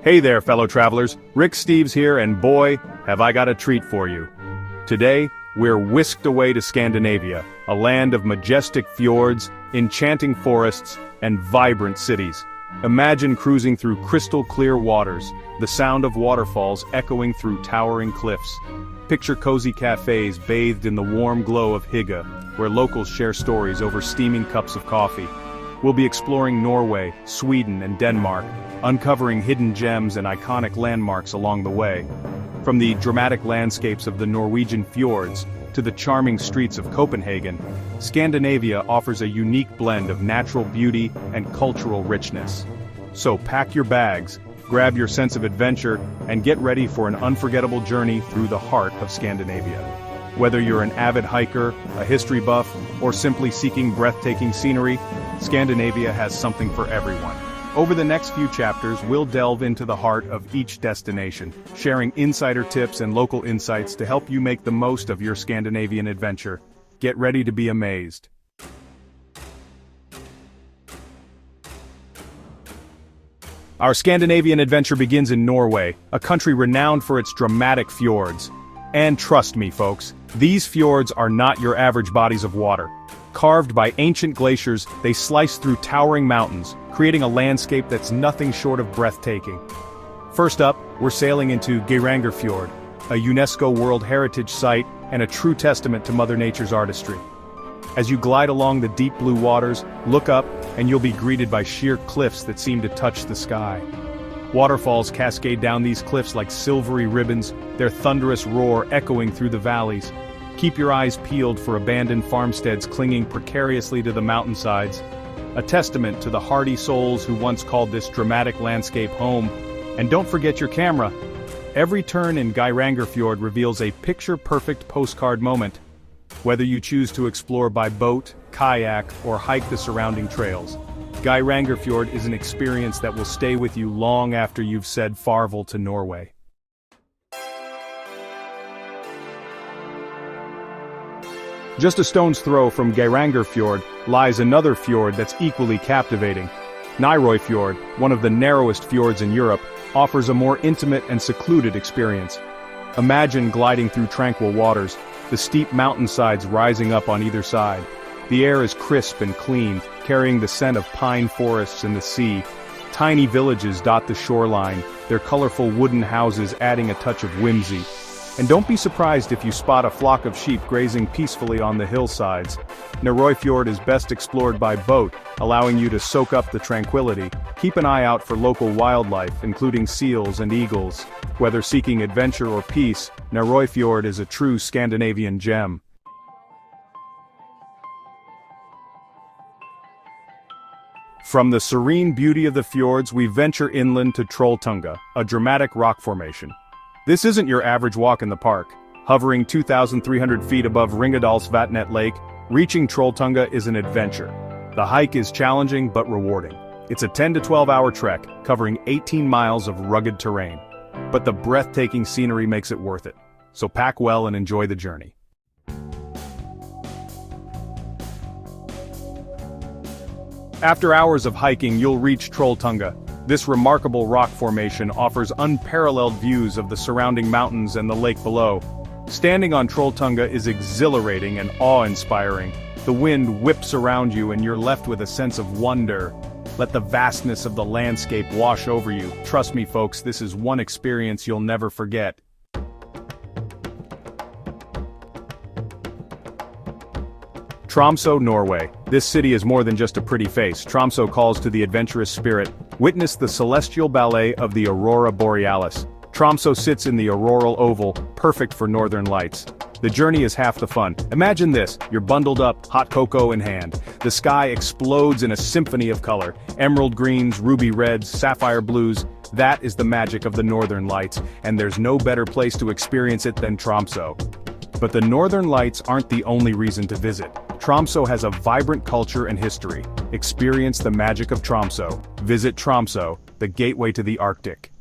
Hey there, fellow travelers. Rick Steves here, and boy, have I got a treat for you. Today, we're whisked away to Scandinavia, a land of majestic fjords, enchanting forests, and vibrant cities. Imagine cruising through crystal-clear waters, the sound of waterfalls echoing through towering cliffs. Picture cozy cafes bathed in the warm glow of hygge, where locals share stories over steaming cups of coffee. We'll be exploring Norway, Sweden, and Denmark, uncovering hidden gems and iconic landmarks along the way. From the dramatic landscapes of the Norwegian fjords to the charming streets of Copenhagen, Scandinavia offers a unique blend of natural beauty and cultural richness. So pack your bags, grab your sense of adventure, and get ready for an unforgettable journey through the heart of Scandinavia. Whether you're an avid hiker, a history buff, or simply seeking breathtaking scenery, Scandinavia has something for everyone. Over the next few chapters, we'll delve into the heart of each destination, sharing insider tips and local insights to help you make the most of your Scandinavian adventure. Get ready to be amazed. Our Scandinavian adventure begins in Norway, a country renowned for its dramatic fjords. And trust me, folks, these fjords are not your average bodies of water. Carved by ancient glaciers, they slice through towering mountains, creating a landscape that's nothing short of breathtaking. First up, we're sailing into Geirangerfjord, a UNESCO World Heritage Site and a true testament to Mother Nature's artistry. As you glide along the deep blue waters, look up, and you'll be greeted by sheer cliffs that seem to touch the sky. Waterfalls cascade down these cliffs like silvery ribbons, their thunderous roar echoing through the valleys. Keep your eyes peeled for abandoned farmsteads clinging precariously to the mountainsides, a testament to the hardy souls who once called this dramatic landscape home. And don't forget your camera. Every turn in Geirangerfjord reveals a picture-perfect postcard moment. Whether you choose to explore by boat, kayak, or hike the surrounding trails, Geirangerfjord is an experience that will stay with you long after you've said farewell to Norway. Just a stone's throw from Geirangerfjord lies another fjord that's equally captivating. Nærøyfjord, one of the narrowest fjords in Europe, offers a more intimate and secluded experience. Imagine gliding through tranquil waters, the steep mountainsides rising up on either side. The air is crisp and clean, carrying the scent of pine forests and the sea. Tiny villages dot the shoreline, their colorful wooden houses adding a touch of whimsy. And don't be surprised if you spot a flock of sheep grazing peacefully on the hillsides. Nærøyfjord is best explored by boat, allowing you to soak up the tranquility. Keep an eye out for local wildlife, including seals and eagles. Whether seeking adventure or peace, Nærøyfjord is a true Scandinavian gem. From the serene beauty of the fjords, we venture inland to Trolltunga, a dramatic rock formation. This isn't your average walk in the park. Hovering 2,300 feet above Ringedalsvatnet Lake, reaching Trolltunga is an adventure. The hike is challenging but rewarding. It's a 10 to 12 hour trek, covering 18 miles of rugged terrain. But the breathtaking scenery makes it worth it. So pack well and enjoy the journey. After hours of hiking, you'll reach Trolltunga. This remarkable rock formation offers unparalleled views of the surrounding mountains and the lake below. Standing on Trolltunga is exhilarating and awe-inspiring. The wind whips around you and you're left with a sense of wonder. Let the vastness of the landscape wash over you. Trust me, folks, this is one experience you'll never forget. Tromsø, Norway. This city is more than just a pretty face. Tromsø calls to the adventurous spirit. Witness the celestial ballet of the Aurora Borealis. Tromsø sits in the auroral oval, perfect for northern lights. The journey is half the fun. Imagine this, you're bundled up, hot cocoa in hand. The sky explodes in a symphony of color. Emerald greens, ruby reds, sapphire blues. That is the magic of the northern lights, and there's no better place to experience it than Tromsø. But the northern lights aren't the only reason to visit. Tromsø has a vibrant culture and history. Experience the magic of Tromsø. Visit Tromsø, the gateway to the Arctic.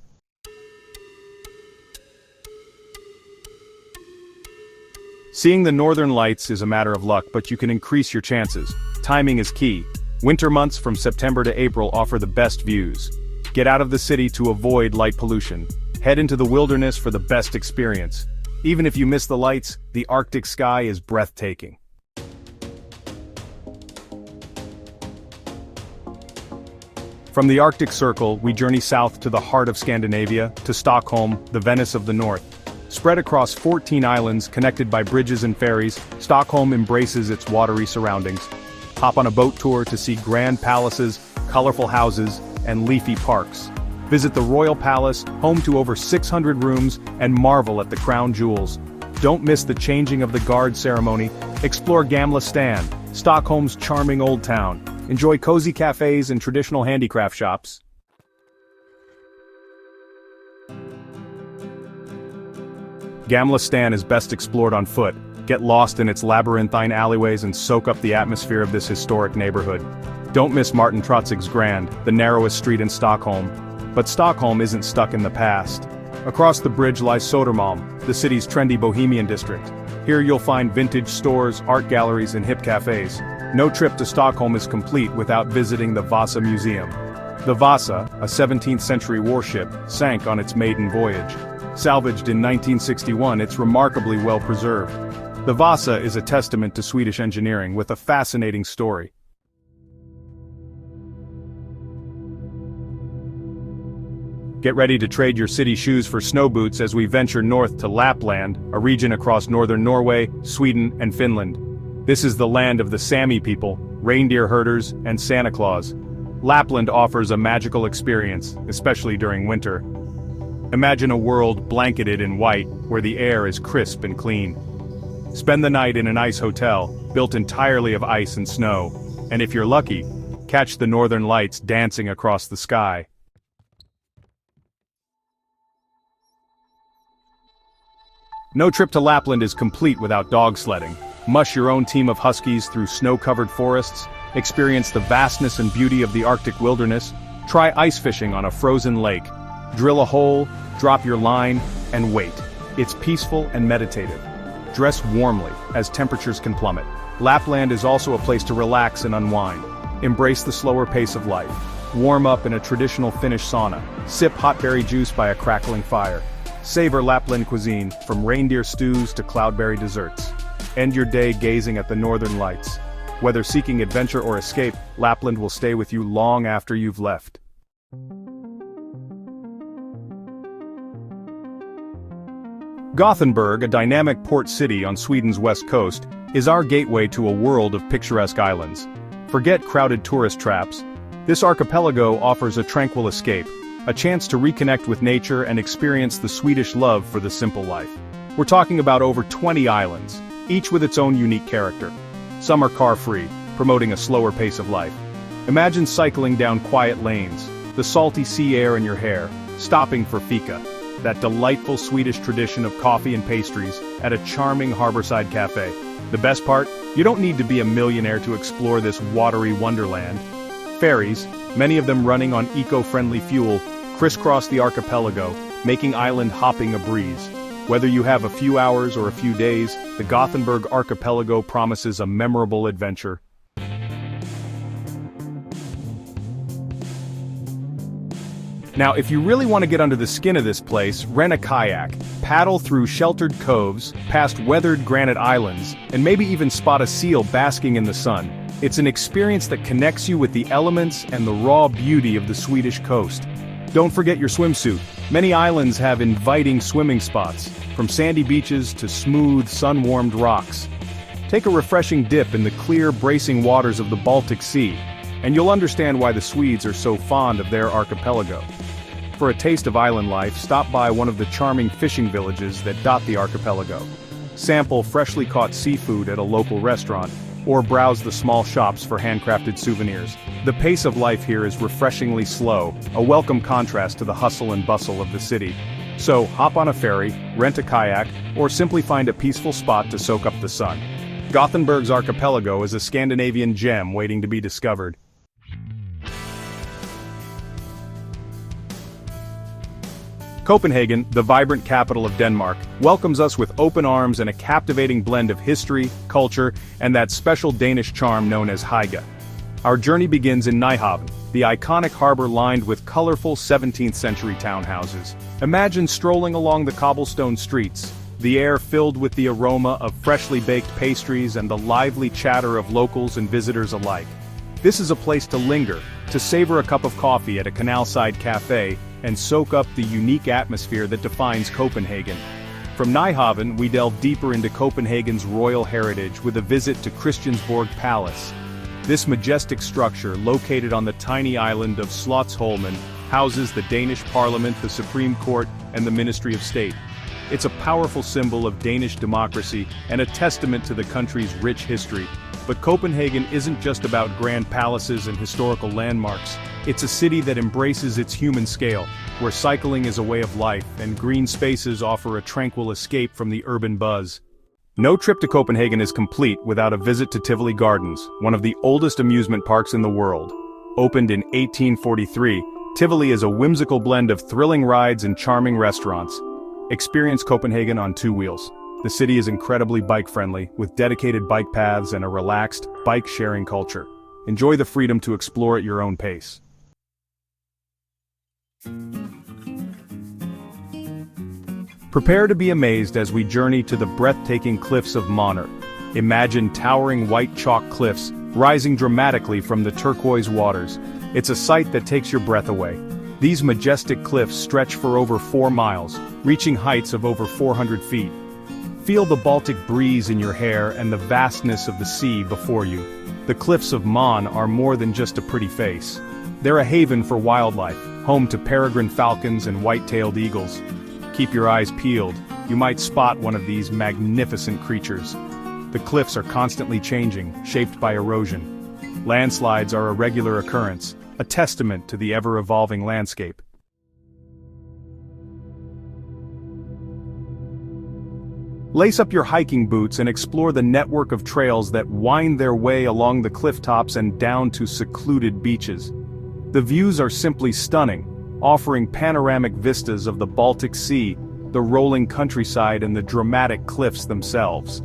Seeing the northern lights is a matter of luck, but you can increase your chances. Timing is key. Winter months from September to April offer the best views. Get out of the city to avoid light pollution. Head into the wilderness for the best experience. Even if you miss the lights, the Arctic sky is breathtaking. From the Arctic Circle, we journey south to the heart of Scandinavia, to Stockholm, the Venice of the North. Spread across 14 islands connected by bridges and ferries, Stockholm embraces its watery surroundings. Hop on a boat tour to see grand palaces, colorful houses, and leafy parks. Visit the Royal Palace, home to over 600 rooms, and marvel at the crown jewels. Don't miss the changing of the guard ceremony. Explore Gamla Stan, Stockholm's charming old town. Enjoy cozy cafes and traditional handicraft shops. Gamla Stan is best explored on foot. Get lost in its labyrinthine alleyways and soak up the atmosphere of this historic neighborhood. Don't miss Martin Trotzig's Grand, the narrowest street in Stockholm. But Stockholm isn't stuck in the past. Across the bridge lies Södermalm, the city's trendy bohemian district. Here you'll find vintage stores, art galleries, and hip cafes. No trip to Stockholm is complete without visiting the Vasa Museum. The Vasa, a 17th century warship, sank on its maiden voyage. Salvaged in 1961, it's remarkably well preserved. The Vasa is a testament to Swedish engineering with a fascinating story. Get ready to trade your city shoes for snow boots as we venture north to Lapland, a region across northern Norway, Sweden, and Finland. This is the land of the Sami people, reindeer herders, and Santa Claus. Lapland offers a magical experience, especially during winter. Imagine a world blanketed in white, where the air is crisp and clean. Spend the night in an ice hotel, built entirely of ice and snow, and if you're lucky, catch the northern lights dancing across the sky. No trip to Lapland is complete without dog sledding. Mush your own team of huskies through snow-covered forests, experience the vastness and beauty of the Arctic wilderness, try ice fishing on a frozen lake, drill a hole, drop your line, and wait. It's peaceful and meditative. Dress warmly, as temperatures can plummet. Lapland is also a place to relax and unwind. Embrace the slower pace of life. Warm up in a traditional Finnish sauna. Sip hot berry juice by a crackling fire. Savor Lapland cuisine, from reindeer stews to cloudberry desserts. End your day gazing at the northern lights. Whether seeking adventure or escape, Lapland will stay with you long after you've left. Gothenburg, a dynamic port city on Sweden's west coast, is our gateway to a world of picturesque islands. Forget crowded tourist traps. This archipelago offers a tranquil escape, a chance to reconnect with nature and experience the Swedish love for the simple life. We're talking about over 20 islands, each with its own unique character. Some are car-free, promoting a slower pace of life. Imagine cycling down quiet lanes, the salty sea air in your hair, stopping for fika, that delightful Swedish tradition of coffee and pastries, at a charming harborside cafe. The best part? You don't need to be a millionaire to explore this watery wonderland. Ferries, many of them running on eco-friendly fuel, crisscross the archipelago, making island hopping a breeze. Whether you have a few hours or a few days, the Gothenburg archipelago promises a memorable adventure. Now, if you really want to get under the skin of this place, rent a kayak, paddle through sheltered coves, past weathered granite islands, and maybe even spot a seal basking in the sun. It's an experience that connects you with the elements and the raw beauty of the Swedish coast. Don't forget your swimsuit. Many islands have inviting swimming spots, from sandy beaches to smooth, sun-warmed rocks. Take a refreshing dip in the clear, bracing waters of the Baltic Sea, and you'll understand why the Swedes are so fond of their archipelago. For a taste of island life, stop by one of the charming fishing villages that dot the archipelago. Sample freshly caught seafood at a local restaurant, or browse the small shops for handcrafted souvenirs. The pace of life here is refreshingly slow, a welcome contrast to the hustle and bustle of the city. So, hop on a ferry, rent a kayak, or simply find a peaceful spot to soak up the sun. Gothenburg's archipelago is a Scandinavian gem waiting to be discovered. Copenhagen, the vibrant capital of Denmark, welcomes us with open arms and a captivating blend of history, culture, and that special Danish charm known as hygge. Our journey begins in Nyhavn, the iconic harbor lined with colorful 17th-century townhouses. Imagine strolling along the cobblestone streets, the air filled with the aroma of freshly baked pastries and the lively chatter of locals and visitors alike. This is a place to linger, to savor a cup of coffee at a canal-side cafe, and soak up the unique atmosphere that defines Copenhagen. From Nyhavn, we delve deeper into Copenhagen's royal heritage with a visit to Christiansborg Palace. This majestic structure, located on the tiny island of Slotsholmen, houses the Danish Parliament, the Supreme Court, and the Ministry of State. It's a powerful symbol of Danish democracy and a testament to the country's rich history. But Copenhagen isn't just about grand palaces and historical landmarks. It's a city that embraces its human scale, where cycling is a way of life and green spaces offer a tranquil escape from the urban buzz. No trip to Copenhagen is complete without a visit to Tivoli Gardens, one of the oldest amusement parks in the world. Opened in 1843, Tivoli is a whimsical blend of thrilling rides and charming restaurants. Experience Copenhagen on two wheels. The city is incredibly bike-friendly, with dedicated bike paths and a relaxed, bike-sharing culture. Enjoy the freedom to explore at your own pace. Prepare to be amazed as we journey to the breathtaking cliffs of Møns. Imagine towering white chalk cliffs, rising dramatically from the turquoise waters. It's a sight that takes your breath away. These majestic cliffs stretch for over 4 miles, reaching heights of over 400 feet. Feel the Baltic breeze in your hair and the vastness of the sea before you. The cliffs of Møns are more than just a pretty face. They're a haven for wildlife, home to peregrine falcons and white-tailed eagles. Keep your eyes peeled, you might spot one of these magnificent creatures. The cliffs are constantly changing, shaped by erosion. Landslides are a regular occurrence, a testament to the ever-evolving landscape. Lace up your hiking boots and explore the network of trails that wind their way along the cliff tops and down to secluded beaches. The views are simply stunning, offering panoramic vistas of the Baltic Sea, the rolling countryside and the dramatic cliffs themselves.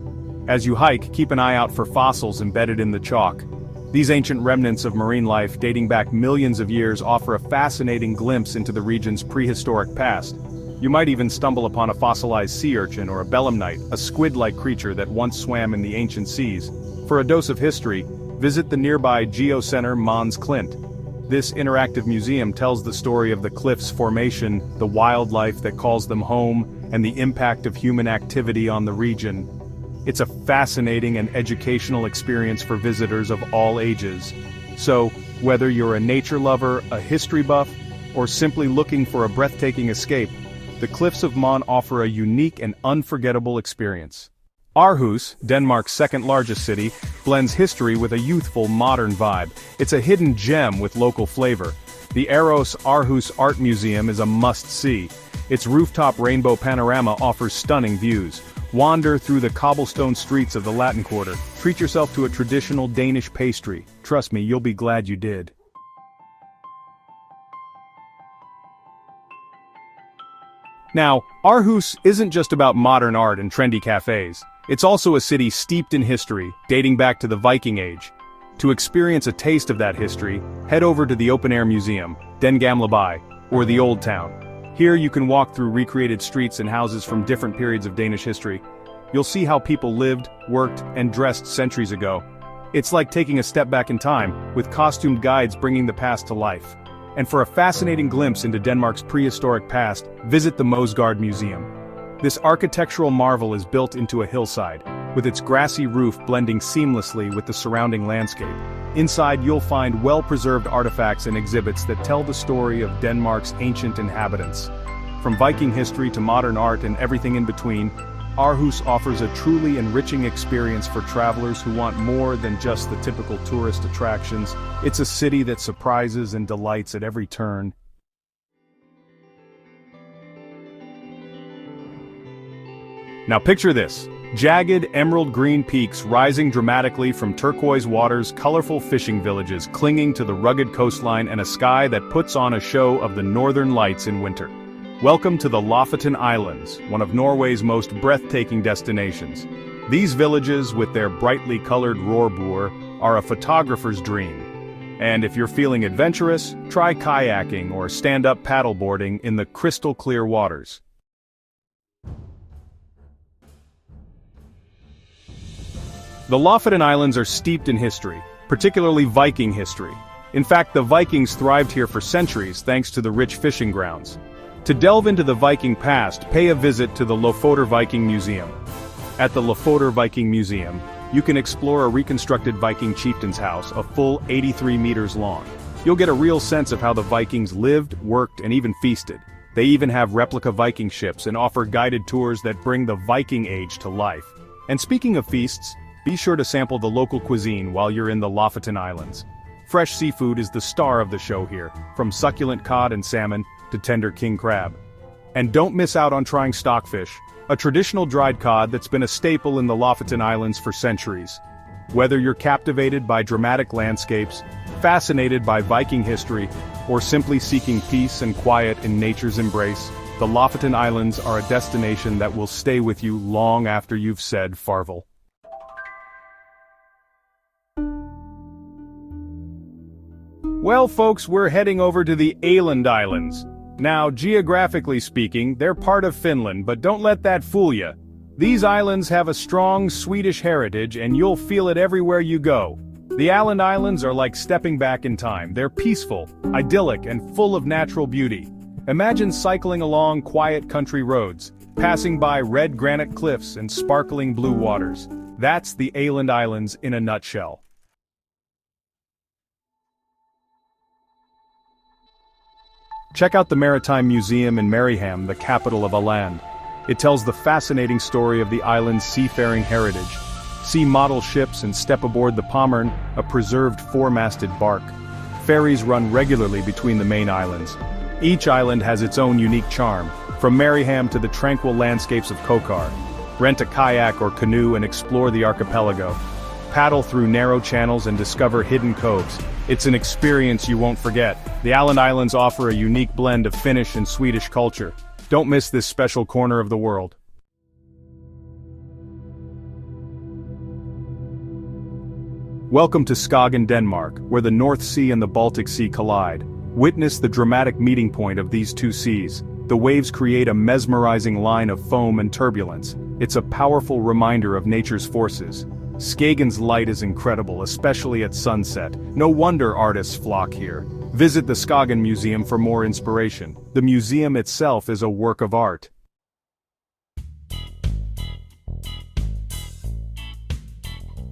As you hike, keep an eye out for fossils embedded in the chalk. These ancient remnants of marine life dating back millions of years offer a fascinating glimpse into the region's prehistoric past. You might even stumble upon a fossilized sea urchin or a belemnite, a squid-like creature that once swam in the ancient seas. For a dose of history, visit the nearby Geocenter Møns Klint. This interactive museum tells the story of the cliff's formation, the wildlife that calls them home, and the impact of human activity on the region. It's a fascinating and educational experience for visitors of all ages. So, whether you're a nature lover, a history buff, or simply looking for a breathtaking escape, the cliffs of Møns offer a unique and unforgettable experience. Aarhus, Denmark's second-largest city, blends history with a youthful, modern vibe. It's a hidden gem with local flavor. The Aarhus Art Museum is a must-see. Its rooftop rainbow panorama offers stunning views. Wander through the cobblestone streets of the Latin Quarter. Treat yourself to a traditional Danish pastry. Trust me, you'll be glad you did. Now, Aarhus isn't just about modern art and trendy cafes. It's also a city steeped in history, dating back to the Viking Age. To experience a taste of that history, head over to the open-air museum, Den Gamle By, or the Old Town. Here you can walk through recreated streets and houses from different periods of Danish history. You'll see how people lived, worked, and dressed centuries ago. It's like taking a step back in time, with costumed guides bringing the past to life. And for a fascinating glimpse into Denmark's prehistoric past, visit the Mosgard Museum. This architectural marvel is built into a hillside, with its grassy roof blending seamlessly with the surrounding landscape. Inside you'll find well-preserved artifacts and exhibits that tell the story of Denmark's ancient inhabitants. From Viking history to modern art and everything in between, Aarhus offers a truly enriching experience for travelers who want more than just the typical tourist attractions. It's a city that surprises and delights at every turn. Now picture this. Jagged, emerald green peaks rising dramatically from turquoise waters, colorful fishing villages clinging to the rugged coastline, and a sky that puts on a show of the northern lights in winter. Welcome to the Lofoten Islands, one of Norway's most breathtaking destinations. These villages, with their brightly colored roerboer, are a photographer's dream. And if you're feeling adventurous, try kayaking or stand-up paddleboarding in the crystal-clear waters. The Lofoten Islands are steeped in history, particularly Viking history. In fact, the Vikings thrived here for centuries thanks to the rich fishing grounds. To delve into the Viking past, pay a visit to the Lofoten Viking Museum. At the Lofoten Viking Museum, you can explore a reconstructed Viking chieftain's house, a full 83 meters long. You'll get a real sense of how the Vikings lived, worked, and even feasted. They even have replica Viking ships and offer guided tours that bring the Viking age to life. And speaking of feasts, be sure to sample the local cuisine while you're in the Lofoten Islands. Fresh seafood is the star of the show here, from succulent cod and salmon to tender king crab. And don't miss out on trying stockfish, a traditional dried cod that's been a staple in the Lofoten Islands for centuries. Whether you're captivated by dramatic landscapes, fascinated by Viking history, or simply seeking peace and quiet in nature's embrace, the Lofoten Islands are a destination that will stay with you long after you've said farewell. Well folks, we're heading over to the Åland Islands. Now, geographically speaking, they're part of Finland, but don't let that fool you. These islands have a strong Swedish heritage and you'll feel it everywhere you go. The Åland Islands are like stepping back in time. They're peaceful, idyllic, and full of natural beauty. Imagine cycling along quiet country roads, passing by red granite cliffs and sparkling blue waters. That's the Åland Islands in a nutshell. Check out the Maritime Museum in Nyhavn, the capital of Åland. It tells the fascinating story of the island's seafaring heritage. See model ships and step aboard the Pommern, a preserved four-masted bark. Ferries run regularly between the main islands. Each island has its own unique charm, from Nyhavn to the tranquil landscapes of Kokar. Rent a kayak or canoe and explore the archipelago. Paddle through narrow channels and discover hidden coves. It's an experience you won't forget. The Åland Islands offer a unique blend of Finnish and Swedish culture. Don't miss this special corner of the world. Welcome to Skagen, Denmark, where the North Sea and the Baltic Sea collide. Witness the dramatic meeting point of these two seas. The waves create a mesmerizing line of foam and turbulence. It's a powerful reminder of nature's forces. Skagen's light is incredible, especially at sunset. No wonder artists flock here. Visit the Skagen Museum for more inspiration. The museum itself is a work of art.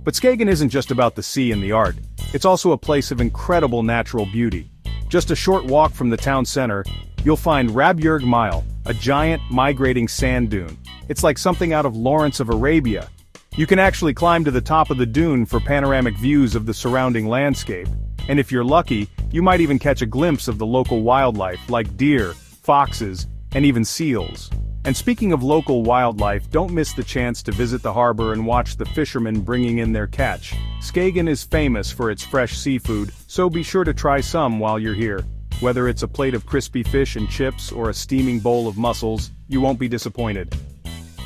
But Skagen isn't just about the sea and the art. It's also a place of incredible natural beauty. Just a short walk from the town center, you'll find Rabjörg Mile, a giant, migrating sand dune. It's like something out of Lawrence of Arabia. You can actually climb to the top of the dune for panoramic views of the surrounding landscape. And if you're lucky, you might even catch a glimpse of the local wildlife like deer, foxes, and even seals. And speaking of local wildlife, don't miss the chance to visit the harbor and watch the fishermen bringing in their catch. Skagen is famous for its fresh seafood, so be sure to try some while you're here. Whether it's a plate of crispy fish and chips or a steaming bowl of mussels, you won't be disappointed.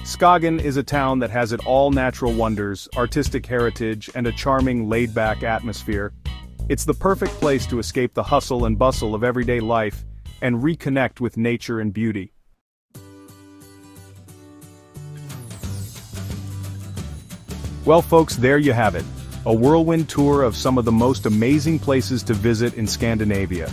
Skagen is a town that has all natural wonders, artistic heritage, and a charming, laid-back atmosphere. It's the perfect place to escape the hustle and bustle of everyday life and reconnect with nature and beauty. Well folks, there you have it. A whirlwind tour of some of the most amazing places to visit in Scandinavia.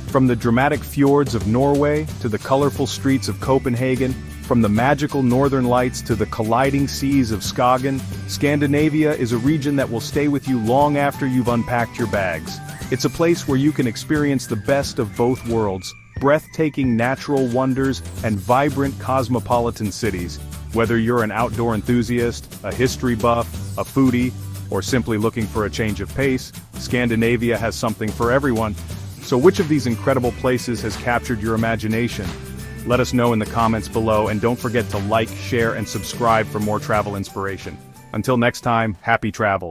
From the dramatic fjords of Norway to the colorful streets of Copenhagen, from the magical northern lights to the colliding seas of Skagen, Scandinavia is a region that will stay with you long after you've unpacked your bags. It's a place where you can experience the best of both worlds, breathtaking natural wonders and vibrant cosmopolitan cities. Whether you're an outdoor enthusiast, a history buff, a foodie, or simply looking for a change of pace, Scandinavia has something for everyone. So which of these incredible places has captured your imagination? Let us know in the comments below, and don't forget to like, share, and subscribe for more travel inspiration. Until next time, happy travel.